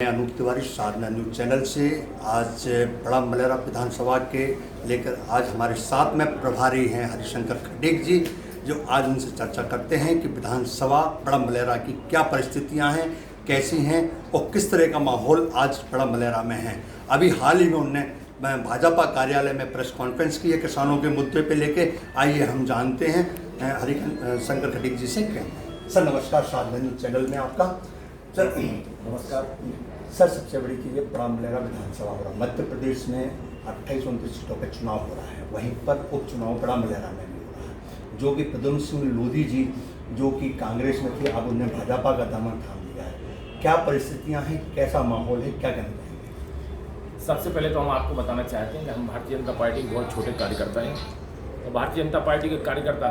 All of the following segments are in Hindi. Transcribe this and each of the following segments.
मैं अनूप तिवारी साधना न्यूज चैनल से आज बड़ा मलेरा विधानसभा के लेकर आज हमारे साथ में प्रभारी हैं हरिशंकर खटीक जी, जो आज उनसे चर्चा करते हैं कि विधानसभा बड़ा मलेरा की क्या परिस्थितियां हैं, कैसी हैं और किस तरह का माहौल आज बड़ा मलेरा में है। अभी हाल ही में उनने भाजपा कार्यालय में प्रेस कॉन्फ्रेंस की है किसानों के मुद्दे पे लेके। आइए हम जानते हैं हरिशंकर खटीक जी से क्या। सर नमस्कार, साधना न्यूज चैनल में आपका। सर नमस्कार। सर सबसे बड़ी चीज़ है बड़ा मलेरा विधानसभा हो रहा है, मध्य प्रदेश में 28-29 सीटों पर चुनाव हो रहा है, वहीं पर उपचुनाव बड़ा मलेरा में भी हो रहा है, जो कि प्रद्युम्न सिंह लोधी जी जो कि कांग्रेस में थे, अब उन्हें भाजपा का दामन थाम लिया है। क्या परिस्थितियां हैं, कैसा माहौल है, क्या कहना चाहेंगे? सबसे पहले तो हम आपको बताना चाहते हैं कि हम भारतीय जनता पार्टी के बहुत छोटे कार्यकर्ता हैं और भारतीय जनता पार्टी के कार्यकर्ता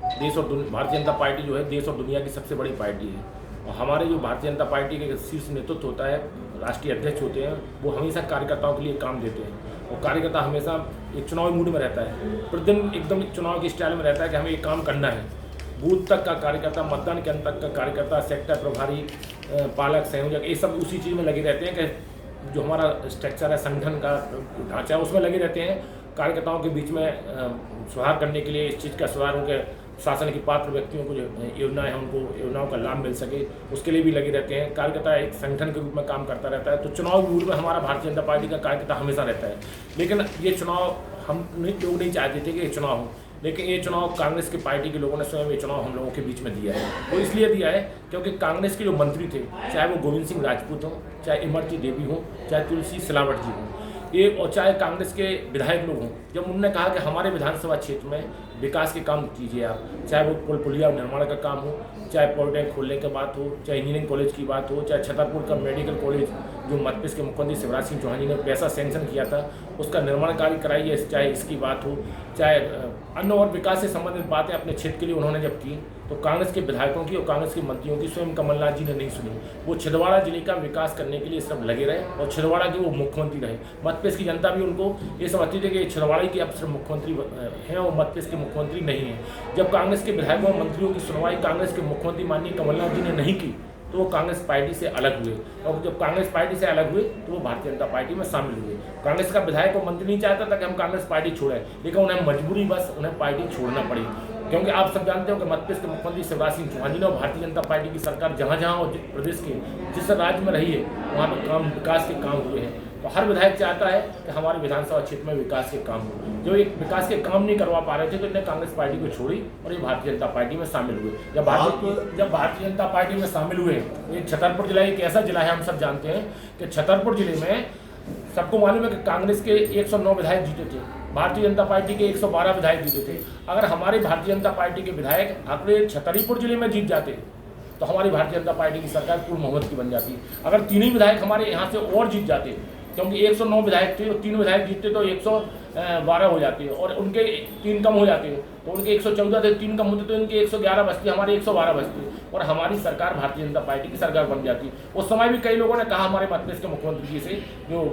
भारतीय जनता पार्टी जो है देश और दुनिया की सबसे बड़ी पार्टी है। और हमारे जो भारतीय जनता पार्टी के शीर्ष नेतृत्व होता है, राष्ट्रीय अध्यक्ष होते हैं, वो हमेशा कार्यकर्ताओं के लिए काम देते हैं और कार्यकर्ता हमेशा एक चुनावी मूड में रहता है, प्रतिदिन एकदम चुनाव के स्टाइल में रहता है कि हमें ये काम करना है। बूथ तक का कार्यकर्ता, मतदान के अंत तक का कार्यकर्ता, सेक्टर प्रभारी, पालक, संयोजक, ये सब उसी चीज़ में लगे रहते हैं कि जो हमारा स्ट्रक्चर है, संगठन का ढांचा है, उसमें लगे रहते हैं। कार्यकर्ताओं के बीच में सुधार करने के लिए, इस चीज़ का सुधार हो के शासन की पात्र व्यक्तियों को जो योजनाएं हैं उनको योजनाओं का लाभ मिल सके, उसके लिए भी लगे रहते हैं। कार्यकर्ता एक संगठन के रूप में काम करता रहता है। तो चुनाव मूड में हमारा भारतीय जनता पार्टी का कार्यकर्ता हमेशा रहता है। लेकिन ये चुनाव हम लोग नहीं चाहते थे कि ये चुनाव हो, लेकिन ये चुनाव कांग्रेस की पार्टी के लोगों ने स्वयं ये चुनाव हम लोगों के बीच में दिया है। वो इसलिए दिया है क्योंकि कांग्रेस के जो मंत्री थे, चाहे वो गोविंद सिंह राजपूत हों, चाहे इमरती देवी हों, चाहे तुलसी सिलावट जी हों, ये और चाहे कांग्रेस के विधायक लोग हों, जब उन्होंने कहा कि हमारे विधानसभा क्षेत्र में विकास के काम कीजिए आप, चाहे वो पुल पुलिया निर्माण का काम हो, चाहे पॉलिटेक्निक खोलने की बात हो, चाहे इंजीनियरिंग कॉलेज की बात हो, चाहे छतरपुर का मेडिकल कॉलेज जो मध्य प्रदेश के मुख्यमंत्री शिवराज सिंह चौहान जी ने पैसा सैंक्शन किया था, उसका निर्माण कार्य कराइए, चाहे इसकी बात हो, चाहे अन्य और विकास से संबंधित बातें अपने क्षेत्र के लिए उन्होंने जब की, तो कांग्रेस के विधायकों की और कांग्रेस के मंत्रियों की स्वयं कमलनाथ जी ने नहीं सुनी। वो छिंदवाड़ा जिले का विकास करने के लिए सब लगे रहे और छिंदवाड़ा के वो मुख्यमंत्री रहे। मध्य प्रदेश की जनता भी उनको ये समझती थी कि छिंदवाड़ा की अब सिर्फ मुख्यमंत्री हैं और मध्य प्रदेश के मुख्यमंत्री नहीं हैं। जब कांग्रेस के विधायकों और मंत्रियों की सुनवाई कांग्रेस के मुख्यमंत्री माननीय कमलनाथ जी ने नहीं की, तो वो कांग्रेस पार्टी से अलग हुए और जब कांग्रेस पार्टी से अलग हुए तो वो भारतीय जनता पार्टी में शामिल हुए। कांग्रेस का विधायक और मंत्री नहीं चाहता था कि हम कांग्रेस पार्टी छोड़ें, लेकिन उन्हें मजबूरी बस उन्हें पार्टी छोड़ना पड़ी, क्योंकि आप सब जानते हो कि मध्य प्रदेश के मुख्यमंत्री शिवराज सिंह चौहान जी ने और भारतीय जनता पार्टी की सरकार जहाँ जहाँ और प्रदेश के जिस राज्य में रही है वहाँ पर काम विकास के काम हुए हैं। तो हर विधायक चाहता है कि हमारे विधानसभा क्षेत्र में विकास के काम हो। जो एक विकास के काम नहीं करवा पा रहे थे तो इन्हें कांग्रेस पार्टी को छोड़ी और ये भारतीय जनता पार्टी में शामिल हुए। जब भारतीय जनता पार्टी में शामिल हुए, ये छतरपुर जिला एक ऐसा जिला है, हम सब जानते हैं कि छतरपुर जिले में सबको मालूम है कि कांग्रेस के 109 विधायक जीते थे, भारतीय जनता पार्टी के 112 विधायक जीते थे। अगर हमारे भारतीय जनता पार्टी के विधायक अगले छतरपुर जिले में जीत जाते तो हमारी भारतीय जनता पार्टी की सरकार पूर्ण बहुमत की बन जाती। अगर तीन ही विधायक हमारे यहाँ से और जीत जाते, क्योंकि 109 विधायक थे और 3 विधायक जीतते तो 112 हो जाते और उनके 3 कम हो जाते, तो उनके 114 थे, 3 कम होते तो इनके 111 बचते, हमारे 112 बचते और हमारी सरकार भारतीय जनता पार्टी की सरकार बन जाती। उस समय भी कई लोगों ने कहा हमारे मध्य प्रदेश के मुख्यमंत्री जी से, जो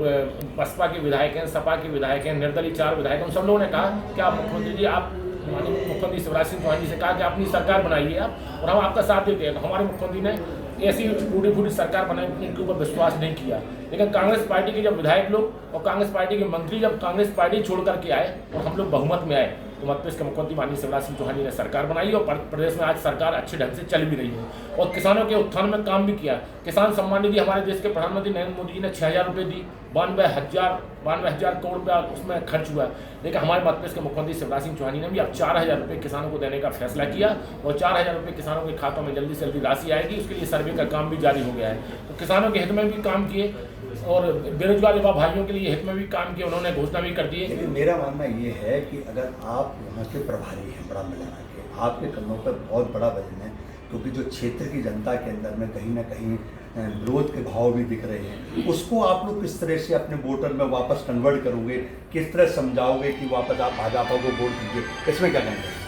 बसपा के विधायक हैं, सपा के विधायक हैं, निर्दलीय 4 विधायक हैं, उन सब लोगों ने कहा कि आप मुख्यमंत्री जी, आप माननीय मुख्यमंत्री शिवराज सिंह चौहान जी से कहा कि अपनी सरकार बनाइए आप और हम आपका साथ देते हैं। तो हमारे मुख्यमंत्री ने ऐसी टूटी फूटी सरकार बनाई, इनके ऊपर विश्वास नहीं किया। लेकिन कांग्रेस पार्टी के जब विधायक लोग और कांग्रेस पार्टी के मंत्री जब कांग्रेस पार्टी छोड़ करके आए और हम लोग बहुमत में आए, तो मध्य प्रदेश के मुख्यमंत्री माननीय शिवराज सिंह चौहान जी ने सरकार बनाई और प्रदेश में आज सरकार अच्छे ढंग से चल भी रही है और किसानों के उत्थान में काम भी किया। किसान सम्मान निधि हमारे देश के प्रधानमंत्री नरेंद्र मोदी जी ने 6000 रुपये दी, 92,000 करोड़ रुपया उसमें खर्च हुआ। लेकिन हमारे मध्य प्रदेश के मुख्यमंत्री शिवराज सिंह चौहान जी ने भी अब 4000 रुपये किसानों को देने का फैसला किया और 4000 रुपये किसानों के खातों में जल्दी से जल्दी राशि आएगी, उसके लिए सर्वे का काम भी जारी हो गया है। तो किसानों के हित में भी काम किए और बेरोजगार युवा भाइयों के लिए हित में भी काम किए, उन्होंने घोषणा भी कर दी है। लेकिन मेरा मानना ये है कि अगर आप यहाँ के प्रभारी हैं बड़ा मलेरा के, आपके कदमों पर बहुत बड़ा वजन है, क्योंकि जो क्षेत्र की जनता के अंदर में कहीं ना कहीं विरोध के भाव भी दिख रहे हैं, उसको आप लोग किस तरह से अपने वोटर में वापस कन्वर्ट करोगे, किस तरह समझाओगे कि वापस आप भाजपा को वोट दीजिए, इसमें क्या कहना है?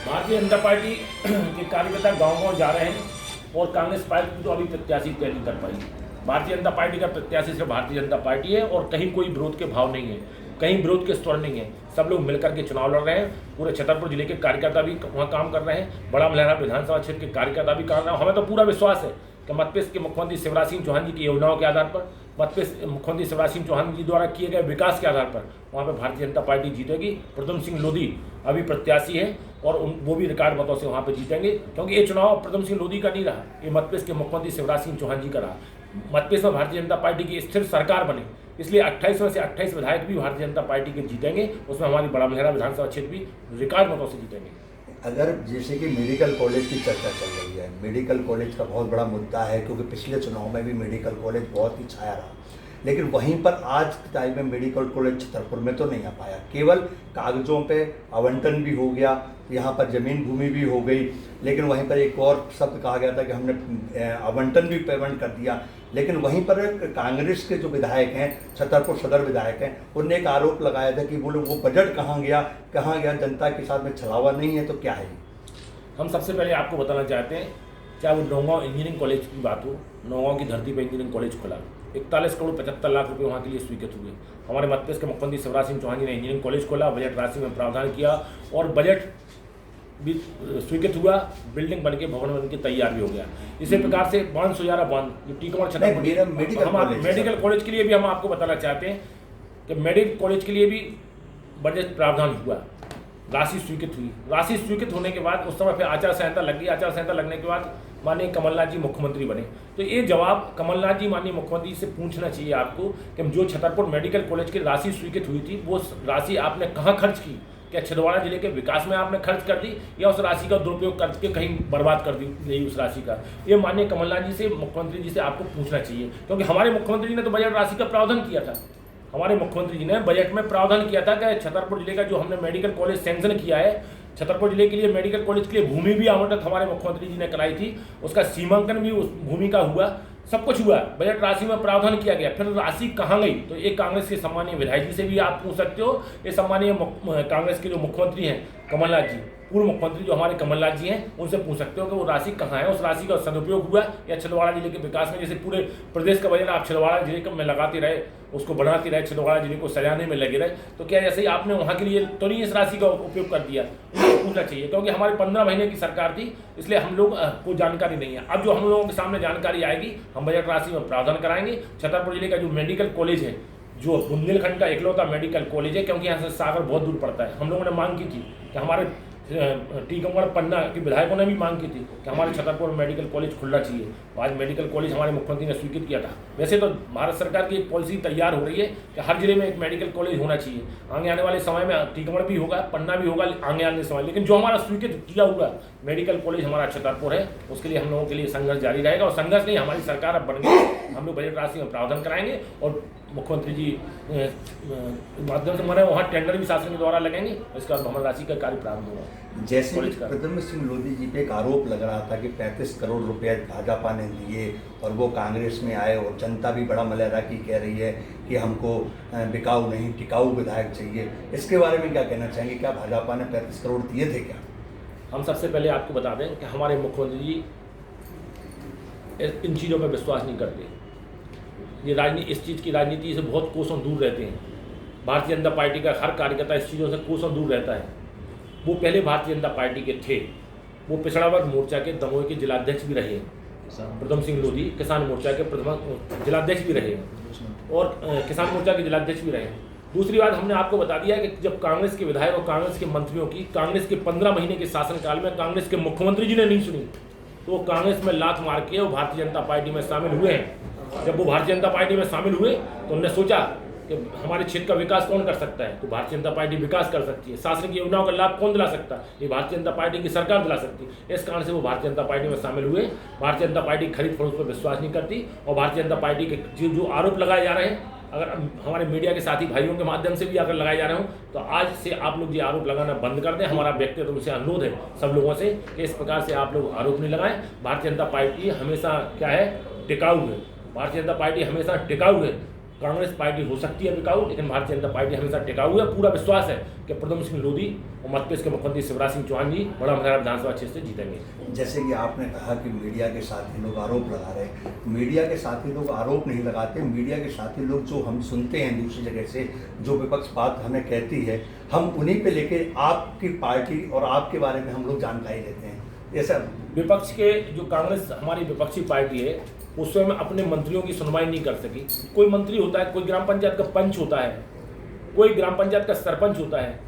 भारतीय जनता पार्टी के कार्यकर्ता गाँव-गाँव जा रहे हैं और कांग्रेस पार्टी तो अभी प्रत्याशी तय नहीं कर पाई। भारतीय जनता पार्टी का प्रत्याशी सिर्फ भारतीय जनता पार्टी है और कहीं कोई विरोध के भाव नहीं है, कहीं विरोध के स्वर नहीं है। सब लोग मिलकर के चुनाव लड़ रहे हैं। पूरे छतरपुर जिले के कार्यकर्ता भी वहाँ काम कर रहे हैं, बड़ा मलेरा विधानसभा क्षेत्र के कार्यकर्ता भी कर रहे हैं। हमें तो पूरा विश्वास है कि मध्य प्रदेश के मुख्यमंत्री शिवराज सिंह चौहान जी की योजनाओं के आधार पर, मध्य प्रदेश मुख्यमंत्री शिवराज सिंह चौहान जी द्वारा किए गए विकास के आधार पर वहाँ पर भारतीय जनता पार्टी जीतेगी। प्रद्युम्न सिंह लोधी अभी प्रत्याशी है और वो भी रिकॉर्ड मतों से वहाँ पर जीतेंगे, क्योंकि ये चुनाव प्रद्युम्न सिंह लोधी का नहीं रहा, ये मध्य प्रदेश के मुख्यमंत्री शिवराज सिंह चौहान जी का रहा। मध्य प्रदेश में भारतीय जनता पार्टी की स्थिर सरकार बने, इसलिए 28 में से 28 विधायक भी भारतीय जनता पार्टी के जीतेंगे, उसमें हमारी बड़ा महरा विधानसभा क्षेत्र भी रिकॉर्ड मतों से जीतेंगे। अगर जैसे कि मेडिकल कॉलेज की चर्चा चल रही है, मेडिकल कॉलेज का बहुत बड़ा मुद्दा है, क्योंकि पिछले चुनाव में भी मेडिकल कॉलेज बहुत ही छाया रहा, लेकिन वहीं पर आज के टाइम में मेडिकल कॉलेज छतरपुर में तो नहीं आ पाया। केवल कागजों पे आवंटन भी हो गया, यहाँ पर ज़मीन भूमि भी हो गई, लेकिन वहीं पर एक और शब्द कहा गया था कि हमने आवंटन भी पेमेंट कर दिया। लेकिन वहीं पर कांग्रेस के जो विधायक हैं, छतरपुर सदर विधायक हैं, उनने एक आरोप लगाया था कि बोले वो बजट कहाँ गया, जनता के साथ में छलावा नहीं है, तो क्या है? हम सबसे पहले आपको बताना चाहते हैं, चाहे वो नौगांव इंजीनियरिंग कॉलेज की बात हो, नौगांव की धरती पर इंजीनियरिंग कॉलेज खुला, 41 करोड़ 75 लाख रुपए वहाँ के लिए स्वीकृत हुए। हमारे मध्य प्रदेश के मुख्यमंत्री शिवराज सिंह चौहान जी ने इंजीनियरिंग कॉलेज खोला, बजट राशि में प्रावधान किया और बजट भी स्वीकृत हुआ, बिल्डिंग बन के भवन बन के तैयार भी हो गया। इसी प्रकार से बांध सुजारा बांध जो टीकमगढ़ छतरपुर मेडिकल कॉलेज के लिए भी हम आपको बताना चाहते हैं कि मेडिकल कॉलेज के लिए भी बजट प्रावधान हुआ, राशि स्वीकृत हुई। राशि स्वीकृत होने के बाद उस समय फिर आचार संहिता लग गई, आचार संहिता लगने के बाद माननीय कमलनाथ जी मुख्यमंत्री बने। तो ये जवाब कमलनाथ जी माननीय मुख्यमंत्री से पूछना चाहिए आपको कि जो छतरपुर मेडिकल कॉलेज की राशि स्वीकृत हुई थी, वो राशि आपने कहाँ खर्च की? क्या छिंदवाड़ा जिले के विकास में आपने खर्च कर दी या उस राशि का दुरुपयोग करके कहीं बर्बाद कर दी गई उस राशि का? ये माननीय कमलनाथ जी से, मुख्यमंत्री जी से आपको पूछना चाहिए, क्योंकि हमारे मुख्यमंत्री जी ने तो बजट राशि का प्रावधान किया था। हमारे मुख्यमंत्री जी ने बजट में प्रावधान किया था कि छतरपुर जिले का जो हमने मेडिकल कॉलेज सैंक्शन किया है, छतरपुर जिले के लिए मेडिकल कॉलेज के लिए भूमि भी आवंटित हमारे मुख्यमंत्री जी ने कराई थी, उसका सीमांकन भी उस भूमि का हुआ, सब कुछ हुआ, बजट राशि में प्रावधान किया गया। फिर राशि कहाँ गई? तो एक कांग्रेस के सम्मानीय विधायक जी से भी आप पूछ सकते हो, ये सम्मानीय कांग्रेस के जो मुख्यमंत्री हैं कमलनाथ जी, पूर्व मुख्यमंत्री जो हमारे कमलनाथ जी हैं, उनसे पूछ सकते हो कि वो राशि कहाँ है, उस राशि का सदुपयोग हुआ या छिंदवाड़ा जिले के विकास में, जैसे पूरे प्रदेश का बजट आप छिंदवाड़ा जिले में लगाते रहे, उसको बढ़ाते रहे, छिंदवाड़ा जिले को सजाने में लगे रहे, तो क्या जैसे ही आपने वहाँ के लिए तो नहीं इस राशि का उपयोग कर दिया? उनको पूछना चाहिए, क्योंकि हमारे 15 महीने की सरकार थी, इसलिए हम लोग को जानकारी नहीं है। अब जो हम लोगों के सामने जानकारी आएगी, हम बजट राशि में प्रावधान कराएंगे। छतरपुर जिले का जो मेडिकल कॉलेज है, जो बुंदेलखंड का इकलौता मेडिकल कॉलेज है, क्योंकि यहाँ से सागर बहुत दूर पड़ता है, हम लोगों ने मांग की थी कि हमारे टीकमगढ़ पन्ना के विधायकों ने भी मांग की थी कि हमारे छतरपुर में मेडिकल कॉलेज खुलना चाहिए। आज मेडिकल कॉलेज हमारे मुख्यमंत्री ने स्वीकृत किया था। वैसे तो भारत सरकार की एक पॉलिसी तैयार हो रही है कि हर जिले में एक मेडिकल कॉलेज होना चाहिए। आगे आने वाले समय में टीकमगढ़ भी होगा, पन्ना भी होगा आगे आने समय, लेकिन जो हमारा स्वीकृत किया हुआ मेडिकल कॉलेज हमारा छतरपुर है, उसके लिए हम लोगों के लिए संघर्ष जारी रहेगा। और संघर्ष नहीं, हमारी सरकार अब बन गई, हम लोग बजट राशि में प्रावधान कराएंगे और मुख्यमंत्री जी माध्यम से हमारे वहाँ टेंडर भी शासन के द्वारा लगेंगे, इसके बाद भवन राशि का कार्य प्रारंभ होगा। जैसे प्रद्युम्न सिंह लोधी जी पे एक आरोप लग रहा था कि 35 करोड़ रुपए भाजपा ने दिए और वो कांग्रेस में आए, और जनता भी बड़ा मलहरा की कह रही है कि हमको बिकाऊ नहीं टिकाऊ विधायक चाहिए, इसके बारे में क्या कहना चाहेंगे? क्या भाजपा ने 35 करोड़ दिए थे क्या? हम सबसे पहले आपको बता दें कि हमारे मुख्यमंत्री जी इन चीज़ों पर विश्वास नहीं करते। ये राजनीति, इस चीज़ की राजनीति से बहुत कोसों दूर रहते हैं। भारतीय जनता पार्टी का हर कार्यकर्ता इस चीज़ों से कोसों दूर रहता है। वो पहले भारतीय जनता पार्टी के थे, वो पिछड़ा वर्ग मोर्चा के दमोह के जिलाध्यक्ष भी रहे, प्रद्युम्न सिंह लोधी किसान मोर्चा के प्रथम जिलाध्यक्ष भी रहे और किसान मोर्चा के जिलाध्यक्ष भी रहे। दूसरी बात, हमने आपको बता दिया है कि जब कांग्रेस के विधायक और कांग्रेस के मंत्रियों की कांग्रेस के 15 महीने के शासनकाल में कांग्रेस के मुख्यमंत्री जी ने नहीं सुनी, तो वो कांग्रेस में लात मार के वो भारतीय जनता पार्टी में शामिल हुए हैं। जब वो भारतीय जनता पार्टी में शामिल हुए तो उन्होंने सोचा कि हमारे क्षेत्र का विकास कौन कर सकता है, तो भारतीय जनता पार्टी विकास कर सकती है। शासन की योजनाओं का लाभ कौन दिला सकता है, ये भारतीय जनता पार्टी की सरकार दिला सकती है। इस कारण से वो भारतीय जनता पार्टी में शामिल हुए। भारतीय जनता पार्टी खरीद फरोख्त पर विश्वास नहीं करती और भारतीय जनता पार्टी के जो आरोप लगाए जा रहे हैं, अगर हमारे मीडिया के साथी भाइयों के माध्यम से भी अगर लगाए जा रहे हो, तो आज से आप लोग ये आरोप लगाना बंद कर दें। हमारा व्यक्तिगत उनसे अनुरोध है सब लोगों से कि इस प्रकार से आप लोग आरोप नहीं लगाएं। भारतीय जनता पार्टी हमेशा क्या है, टिकाऊ है। भारतीय जनता पार्टी हमेशा टिकाऊ है। कांग्रेस पार्टी हो सकती है बिकाऊ, लेकिन भारतीय जनता पार्टी हमेशा टिकाऊ है। पूरा विश्वास है कि प्रद्युम्न सिंह लोधी और मध्य प्रदेश के मुख्यमंत्री शिवराज सिंह चौहान जी बड़ा महरा विधानसभा क्षेत्र से जीतेंगे। जैसे कि आपने कहा कि मीडिया के साथी लोग आरोप लगा रहे हैं, मीडिया के साथी लोग आरोप नहीं लगाते। मीडिया के साथी लोग जो हम सुनते हैं दूसरी जगह से, जो विपक्ष बात हमें कहती है, हम उन्हीं पे लेके आपकी पार्टी और आपके बारे में हम लोग जानकारी लेते हैं। ऐसा विपक्ष के जो कांग्रेस हमारी विपक्षी पार्टी है उसमें अपने मंत्रियों की सुनवाई नहीं कर सकी। कोई मंत्री होता है, कोई ग्राम पंचायत का पंच होता है, कोई ग्राम पंचायत का सरपंच होता है,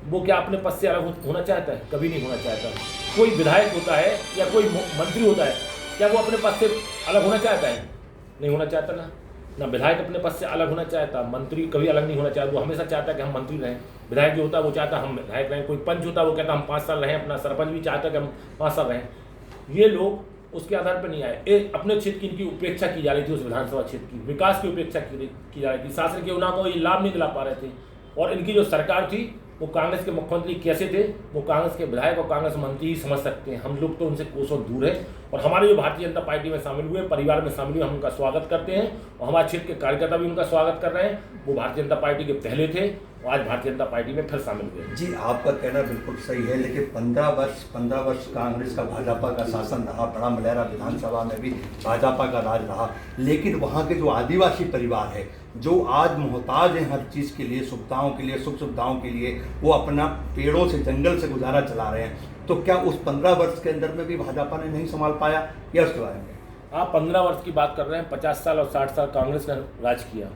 वो क्या अपने पद से अलग होना चाहता है? कभी नहीं होना चाहता। कोई विधायक होता है या कोई मंत्री होता है, क्या वो अपने पद से अलग होना चाहता है? नहीं होना चाहता ना विधायक अपने पद से अलग होना चाहता, मंत्री कभी अलग नहीं होना चाहता। वो हमेशा चाहता है कि हम मंत्री रहें। विधायक जो होता है वो चाहता है हम विधायक रहें। कोई पंच होता है वो कहता है हम 5 साल रहें। अपना सरपंच भी चाहता है कि हम 5 साल रहें। ये लोग उसके आधार पर नहीं आए। अपने क्षेत्र की इनकी उपेक्षा की जा रही थी, उस विधानसभा क्षेत्र की विकास की उपेक्षा की जा रही थी। शासन के उन्हें को ये लाभ नहीं दिला पा रहे थे। और इनकी जो सरकार थी वो कांग्रेस के मुख्यमंत्री कैसे थे, वो कांग्रेस के विधायक और कांग्रेस मंत्री ही समझ सकते हैं। हम लोग तो उनसे कोसों दूर है। और हमारे जो भारतीय जनता पार्टी में शामिल हुए, परिवार में शामिल हुए, हम उनका स्वागत करते हैं और हमारे क्षेत्र के कार्यकर्ता भी उनका स्वागत कर रहे हैं। वो भारतीय जनता पार्टी के पहले थे और आज भारतीय जनता पार्टी में फिर शामिल हुए। जी, आपका कहना बिल्कुल सही है, लेकिन 15 वर्ष कांग्रेस का भाजपा का शासन रहा। बड़ा मलहरा विधानसभा में भी भाजपा का राज रहा, लेकिन वहाँ के जो आदिवासी परिवार है जो आज मोहताज हैं हर चीज़ के लिए, सुविधाओं के लिए, सुख सुविधाओं के लिए, वो अपना पेड़ों से जंगल से गुजारा चला रहे हैं। तो क्या उस 15 वर्ष के अंदर में भी भाजपा ने नहीं संभाल पाया, या उसके बारे में? आप 15 वर्ष की बात कर रहे हैं। 50 साल और 60 साल कांग्रेस ने राज किया।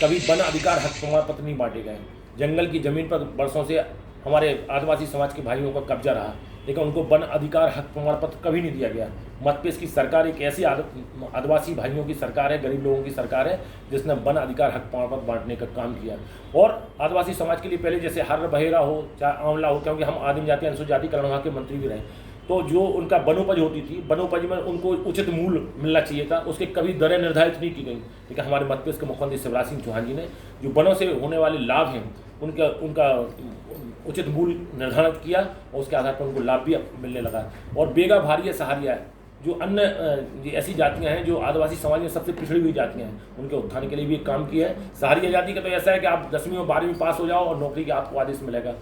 कभी वन अधिकार हक प्रमाण पत्र नहीं बांटे गए। जंगल की जमीन पर वर्षों से हमारे आदिवासी समाज के भाइयों का कब्जा रहा, लेकिन उनको वन अधिकार हक प्रमाण पत्र कभी नहीं दिया गया। मतपेश की सरकार एक ऐसी आदिवासी भाइयों की सरकार है, गरीब लोगों की सरकार है, जिसने वन अधिकार हक प्रमाण पत्र बांटने का काम किया। और आदिवासी समाज के लिए पहले जैसे हर बहेरा हो चाहे आंवला हो, क्योंकि हम आदिम जाति अनुसूचित जाति कल्याण विभाग के मंत्री भी रहे, तो जो उनका वनोपज होती थी, वनोपज में उनको उचित मूल्य मिलना चाहिए था, उसके कभी दरें निर्धारित नहीं की गई। लेकिन हमारे मध्यप्रदेश के मुख्यमंत्री शिवराज सिंह चौहान जी ने जो वनों से होने वाले लाभ हैं उनका उचित मूल्य निर्धारित किया और उसके आधार पर उनको लाभ भी मिलने लगा। और बेगा, भारिया, सहारिया जो अन्य ऐसी जातियां हैं जो आदिवासी समाज में सबसे पिछड़ी हुई जातियां हैं, उनके उत्थान के लिए भी काम किया है। सहारिया जाति का तो ऐसा है कि आप 10वीं और 12वीं पास हो जाओ और नौकरी का आपको आदेश मिलेगा।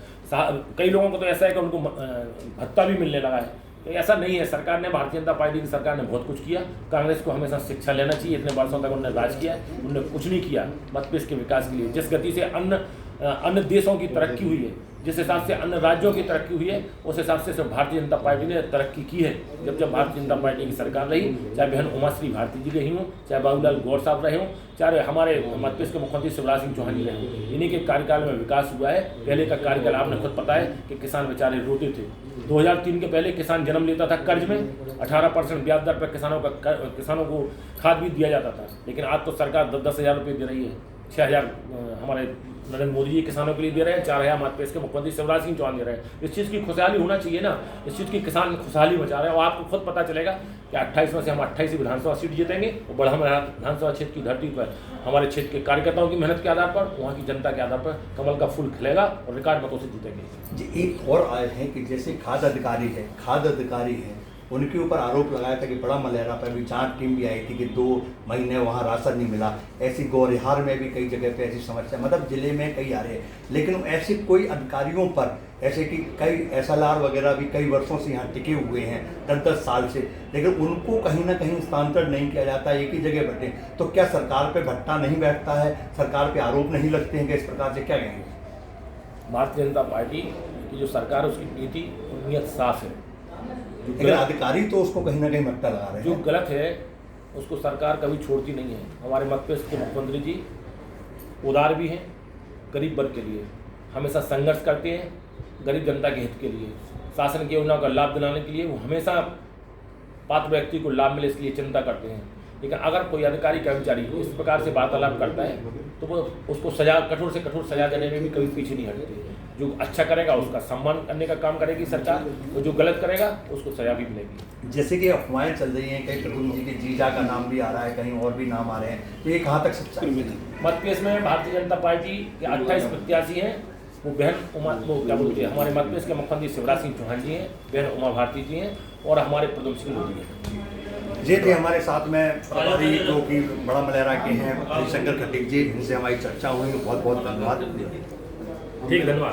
कई लोगों को तो ऐसा है कि उनको भत्ता भी मिलने लगा है। तो ऐसा नहीं है। सरकार ने, भारतीय जनता पार्टी की सरकार ने बहुत कुछ किया। कांग्रेस को हमेशा शिक्षा लेना चाहिए। इतने वर्षों तक उन्होंने राज किया, उन्होंने कुछ नहीं किया मध्यप्रदेश के विकास के लिए। जिस गति से अन्य देशों की तरक्की हुई है, जिस हिसाब से अन्य राज्यों की तरक्की हुई है, उस हिसाब से भारतीय जनता पार्टी ने तरक्की की है। जब भारतीय जनता पार्टी की सरकार रही, चाहे बहन उमाश्री भारती जी रही हों, चाहे बाबूलाल गौर साहब रहे हों, चाहे हमारे मध्यप्रदेश के मुख्यमंत्री शिवराज सिंह चौहान जी रहे हों, इन्हीं के कार्यकाल में विकास हुआ है। पहले का कार्यकाल आपने खुद पता है कि किसान बेचारे रोते थे। 2003 के पहले किसान जन्म लेता था कर्ज में, 18% ब्याज दर पर किसानों को खाद भी दिया जाता था। लेकिन आज तो सरकार 10-10 हज़ार रुपये दे रही है। 6,000 हमारे नरेंद्र मोदी जी किसानों के लिए दे रहे हैं, 4,000 मध्यप्रदेश के मुख्यमंत्री शिवराज सिंह चौहान दे रहे हैं। इस चीज़ की खुशहाली होना चाहिए ना। इस चीज़ की किसान खुशहाली मचा रहे हैं। और आपको खुद पता चलेगा कि 28 में से हम 28 विधानसभा सीट जीतेंगे और बड़ा विधानसभा क्षेत्र की धरती पर हमारे क्षेत्र के कार्यकर्ताओं की मेहनत के आधार पर, वहाँ की जनता के आधार पर कमल का फूल खिलेगा और रिकॉर्ड मतों से जीतेंगे। जी, एक और आए हैं कि जैसे खाद्य अधिकारी हैं, उनके ऊपर आरोप लगाया था कि बड़ा मलहरा पर भी जांच टीम भी आई थी कि 2 महीने वहाँ राशन नहीं मिला। ऐसी गौरिहार में भी कई जगह पे ऐसी समस्या, मतलब जिले में कई आ रहे हैं। लेकिन ऐसे कोई अधिकारियों पर, ऐसे कि कई SLR वगैरह भी कई वर्षों से यहाँ टिके हुए हैं, 10-10 साल से, लेकिन उनको कहीं ना कहीं स्थानांतरण नहीं किया जाता, एक ही जगह बैठे। तो क्या सरकार पे भट्टा नहीं बैठता है, सरकार पे आरोप नहीं लगते हैं कि इस प्रकार से? क्या कहेंगे? भारतीय जनता पार्टी की जो सरकार है उसकी नीति और नीयत साफ है। लेकिन अधिकारी तो उसको कहीं ना कहीं मट्टा लगा रहे हैं। जो गलत है उसको सरकार कभी छोड़ती नहीं है। हमारे मध्यप्रदेश के मुख्यमंत्री जी उदार भी हैं, गरीब वर्ग के लिए हमेशा संघर्ष करते हैं, गरीब जनता के हित के लिए, शासन के योजनाओं का लाभ दिलाने के लिए वो हमेशा पात्र व्यक्ति को लाभ मिले इसके लिए चिंता करते हैं। लेकिन अगर कोई अधिकारी कर्मचारी इस प्रकार से वार्तालाप करता है तो वो उसको कठोर से कठोर सजा देने में भी कभी पीछे नहीं हटते। जो अच्छा करेगा उसका सम्मान करने का काम करेगी सरकार, और जो गलत करेगा उसको सजा भी मिलेगी। जैसे कि अफवाहें चल रही हैं, कहीं प्रद्युम्न जी के जीजा का नाम भी आ रहा है, कहीं और भी नाम आ रहे हैं, तो ये कहाँ तक सच्चाई है? मध्यप्रदेश में भारतीय जनता पार्टी के 28 प्रत्याशी हैं। वो क्या बोलते हैं, हमारे मध्यप्रदेश के मुख्यमंत्री शिवराज सिंह चौहान जी हैं, बहन उमा भारती जी हैं और हमारे प्रद्युम्न सिंह मोदी हैं। ये थे हमारे साथ में प्रभारी जो कि बड़ा मलहरा के हैं, हरिशंकर खटीक जी, इनसे हमारी चर्चा हुई। बहुत बहुत धन्यवाद। ठीक, धन्यवाद।